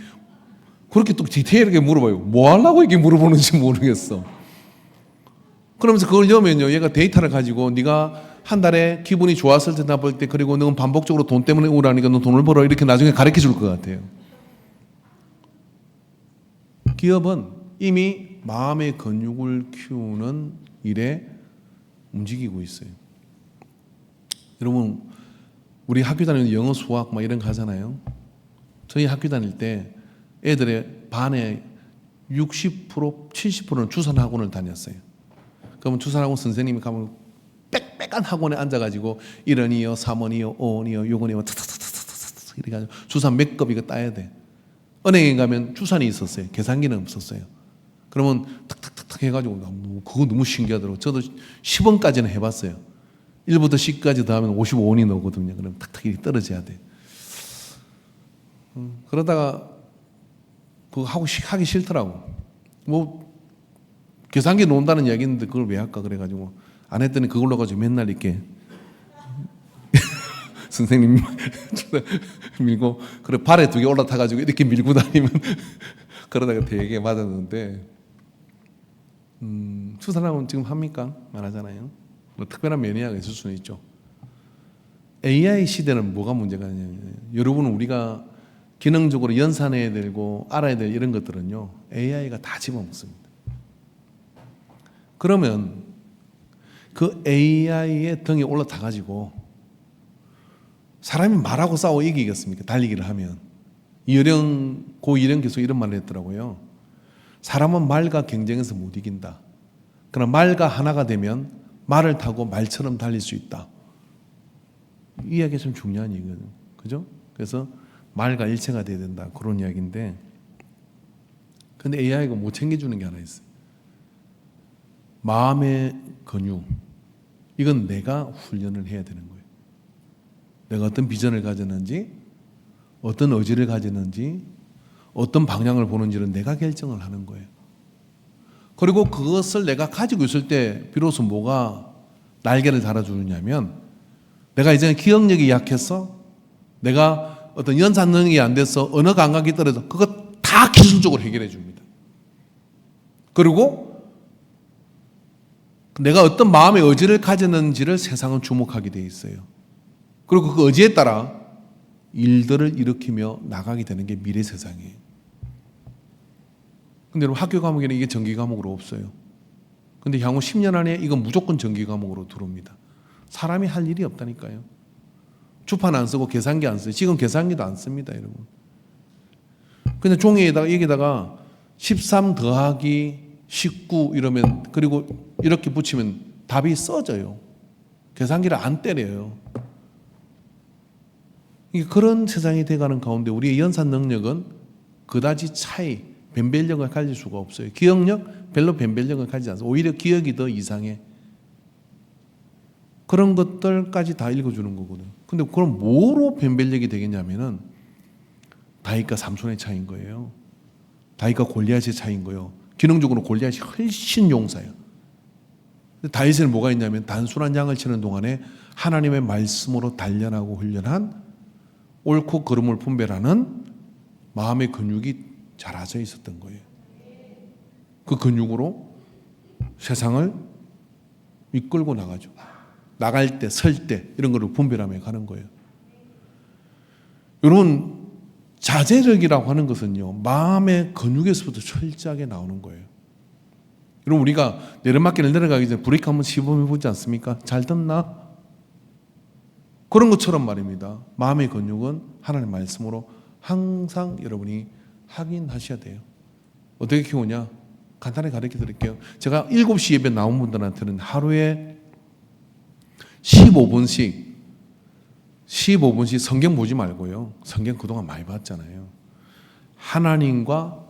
그렇게 또 디테일하게 물어봐요. 뭐 하려고 이렇게 물어보는지 모르겠어. 그러면서 그걸 넣으면요, 얘가 데이터를 가지고 네가 한 달에 기분이 좋았을 때 나쁠 때, 그리고 너는 반복적으로 돈 때문에 우울하니까 너 돈을 벌어, 이렇게 나중에 가르쳐 줄 것 같아요. 기업은 이미 마음의 근육을 키우는 일에 움직이고 있어요. 여러분, 우리 학교 다니는 영어, 수학 막 이런 거 하잖아요. 저희 학교 다닐 때 애들의 반에 60%, 70%는 주산학원을 다녔어요. 그러면 주산학원 선생님이 가면 빽빽한 학원에 앉아가지고 1원이요, 3원이요, 5원이요, 6원이요, 타타타타타타 이렇게 가지고 주산 몇 급 이거 따야 돼. 은행에 가면 주산이 있었어요. 계산기는 없었어요. 그러면 탁탁탁탁 해가지고 그거 너무 신기하더라고요. 저도 10원까지는 해봤어요. 1부터 10까지 더하면 55원이 나오거든요. 그럼 탁탁 이렇게 떨어져야 돼. 그러다가 그거 하기 싫더라고. 뭐 계산기 놓는다는 이야기 있는데 그걸 왜 할까 그래가지고 안 했더니 그걸로 가지고 맨날 이렇게 선생님 밀고 그래 발에 2개 올라타가지고 이렇게 밀고 다니면 그러다가 되게 맞았는데 추사람은 지금 합니까? 안 하잖아요. 뭐 특별한 매니아가 있을 수는 있죠. AI 시대는 뭐가 문제가 있냐면 여러분은 우리가 기능적으로 연산해야 되고 알아야 될 이런 것들은요 AI가 다 집어먹습니다. 그러면 그 AI의 등에 올라타 가지고 사람이 말하고 싸워 이기겠습니까? 달리기를 하면. 고 이령 계속 이런 말을 했더라고요. 사람은 말과 경쟁해서 못 이긴다. 그러나 말과 하나가 되면 말을 타고 말처럼 달릴 수 있다. 이 이야기가 참 중요한 얘기거든요. 그죠? 그래서 말과 일체가 돼야 된다. 그런 이야기인데 근데 AI가 못 챙겨주는 게 하나 있어요. 마음의 근육. 이건 내가 훈련을 해야 되는 거예요. 내가 어떤 비전을 가졌는지, 어떤 의지를 가졌는지, 어떤 방향을 보는지를 내가 결정을 하는 거예요. 그리고 그것을 내가 가지고 있을 때 비로소 뭐가 날개를 달아주느냐면 내가 이제 기억력이 약해서 내가 어떤 연산 능력이 안 돼서 언어 감각이 떨어져 그거 다 기술적으로 해결해 줍니다. 그리고 내가 어떤 마음의 의지를 가졌는지를 세상은 주목하게 돼 있어요. 그리고 그 의지에 따라 일들을 일으키며 나가게 되는 게 미래 세상이에요. 근데 여러분 학교 과목에는 이게 정기 과목으로 없어요. 근데 향후 10년 안에 이건 무조건 정기 과목으로 들어옵니다. 사람이 할 일이 없다니까요. 주판 안 쓰고 계산기 안 써요. 지금 계산기도 안 씁니다, 여러분. 근데 종이에다가 여기다가 13 더하기 19 이러면 그리고 이렇게 붙이면 답이 써져요. 계산기를 안 때려요. 그런 세상이 돼가는 가운데 우리의 연산 능력은 그다지 차이, 변별력을 가질 수가 없어요. 기억력 별로 변별력을 가지지 않습니다. 오히려 기억이 더 이상해. 그런 것들까지 다 읽어주는 거거든요. 근데 그럼 뭐로 변별력이 되겠냐면은 다윗과 삼손의 차이인 거예요. 다윗과 골리앗의 차이인 거예요. 기능적으로 골리앗이 훨씬 용사예요. 다윗에는 뭐가 있냐면 단순한 양을 치는 동안에 하나님의 말씀으로 단련하고 훈련한 옳고 그름을 분별하는 마음의 근육이 자라져 있었던 거예요. 그 근육으로 세상을 이끌고 나가죠. 나갈 때, 설 때 이런 거를 분별하며 가는 거예요. 여러분 자제력이라고 하는 것은요 마음의 근육에서부터 철저하게 나오는 거예요. 여러분 우리가 내리막길을 내려가기 전에 브레이크 한번 시범해 보지 않습니까? 잘 듣나? 그런 것처럼 말입니다. 마음의 근육은 하나님의 말씀으로 항상 여러분이 확인하셔야 돼요. 어떻게 키우냐? 간단히 가르쳐 드릴게요. 제가 7시 예배 나온 분들한테는 하루에 15분씩 성경 보지 말고요. 성경 그동안 많이 봤잖아요. 하나님과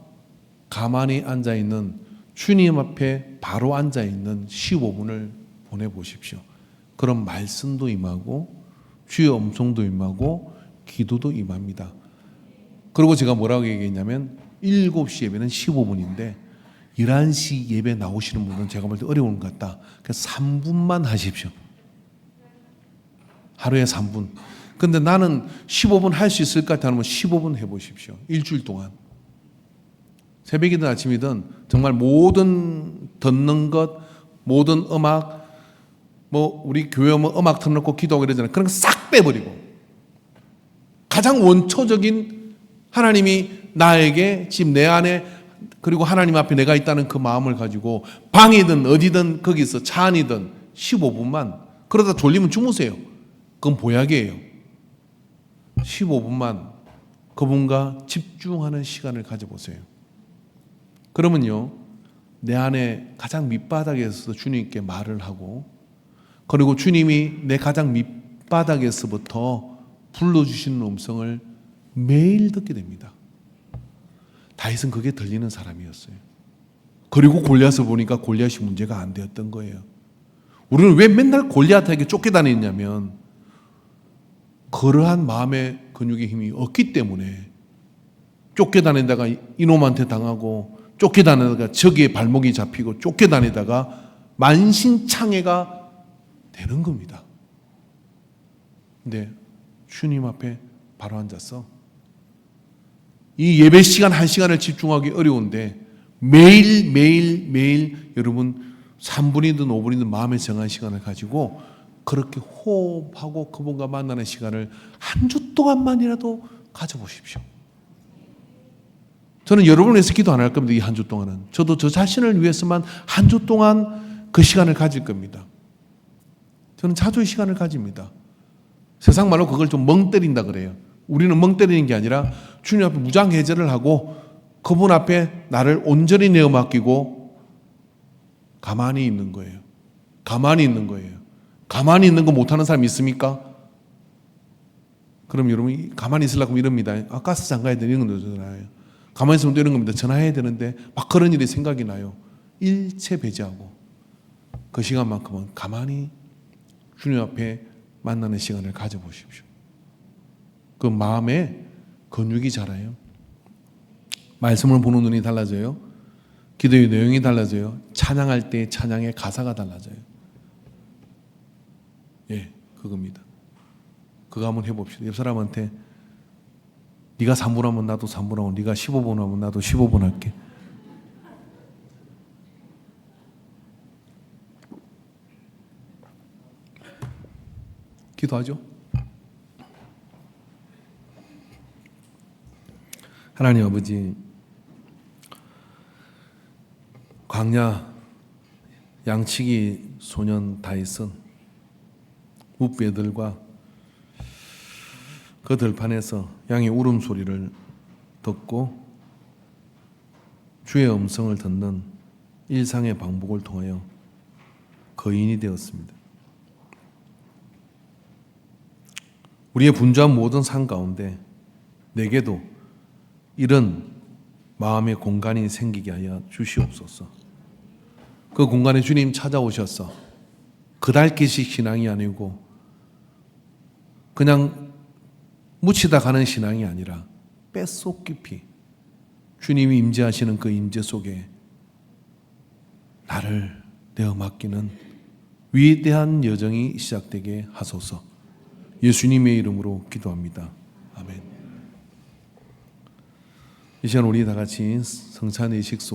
가만히 앉아있는 주님 앞에 바로 앉아있는 15분을 보내보십시오. 그런 말씀도 임하고 주의 음성도 임하고 기도도 임합니다. 그리고 제가 뭐라고 얘기했냐면 7시 예배는 15분인데 11시 예배 나오시는 분은 제가 볼 때 어려운 것 같다. 그래서 3분만 하십시오. 하루에 3분. 근데 나는 15분 할 수 있을 것 같아 하면 15분 해보십시오. 일주일 동안. 새벽이든 아침이든 정말 모든 듣는 것, 모든 음악, 뭐 우리 교회 오면 음악 틀어놓고 기도하고 이러잖아요. 그런 거 싹 빼버리고 가장 원초적인 하나님이 나에게 지금 내 안에 그리고 하나님 앞에 내가 있다는 그 마음을 가지고 방이든 어디든 거기서 차 안이든 15분만 그러다 졸리면 주무세요. 그건 보약이에요. 15분만 그분과 집중하는 시간을 가져보세요. 그러면요 내 안에 가장 밑바닥에서 주님께 말을 하고 그리고 주님이 내 가장 밑바닥에서부터 불러주시는 음성을 매일 듣게 됩니다. 다윗은 그게 들리는 사람이었어요. 그리고 골리앗을 보니까 골리앗이 문제가 안 되었던 거예요. 우리는 왜 맨날 골리앗에게 쫓겨다니냐면 그러한 마음의 근육의 힘이 없기 때문에 쫓겨다니다가 이놈한테 당하고 쫓겨다니다가 적의 발목이 잡히고 쫓겨다니다가 만신창이가 되는 겁니다. 근데 주님 앞에 바로 앉아서 이 예배 시간 1시간을 집중하기 어려운데 매일 여러분 3분이든 5분이든 마음에 정한 시간을 가지고 그렇게 호흡하고 그분과 만나는 시간을 한 주 동안만이라도 가져보십시오. 저는 여러분을 위해서 기도 안 할 겁니다. 이 한 주 동안은. 저도 저 자신을 위해서만 한 주 동안 그 시간을 가질 겁니다. 저는 자주의 시간을 가집니다. 세상 말로 그걸 좀 멍 때린다 그래요. 우리는 멍 때리는 게 아니라 주님 앞에 무장해제를 하고 그분 앞에 나를 온전히 내어 맡기고 가만히 있는 거예요. 가만히 있는 거예요. 가만히 있는 거 못하는 사람 있습니까? 그럼 여러분이 가만히 있으려고 이럽니다. 가스장 가야 되는 이런 거잖아요. 가만히 있으면 또 이런 겁니다. 전화해야 되는데 막 그런 일이 생각이 나요. 일체 배제하고 그 시간만큼은 가만히 주님 앞에 만나는 시간을 가져보십시오. 그 마음에 근육이 자라요. 말씀을 보는 눈이 달라져요. 기도의 내용이 달라져요. 찬양할 때 찬양의 가사가 달라져요. 예, 그겁니다. 그거 한번 해봅시다. 옆 사람한테 네가 3분 하면 나도 3분 하고 네가 15분 하면 나도 15분 할게. 기도하죠. 하나님 아버지, 광야 양치기 소년 다윗은 무뼈들과 그 들판에서 양의 울음소리를 듣고 주의 음성을 듣는 일상의 방법을 통하여 거인이 되었습니다. 우리의 분주한 모든 삶 가운데 내게도 이런 마음의 공간이 생기게 하여 주시옵소서. 그 공간에 주님 찾아오셔서 그달기식 신앙이 아니고 그냥 묻히다 가는 신앙이 아니라 뼛속 깊이 주님이 임재하시는 그 임재 속에 나를 내어 맡기는 위대한 여정이 시작되게 하소서. 예수님의 이름으로 기도합니다. 아멘. 이 시간 우리 다 같이 성찬의식 속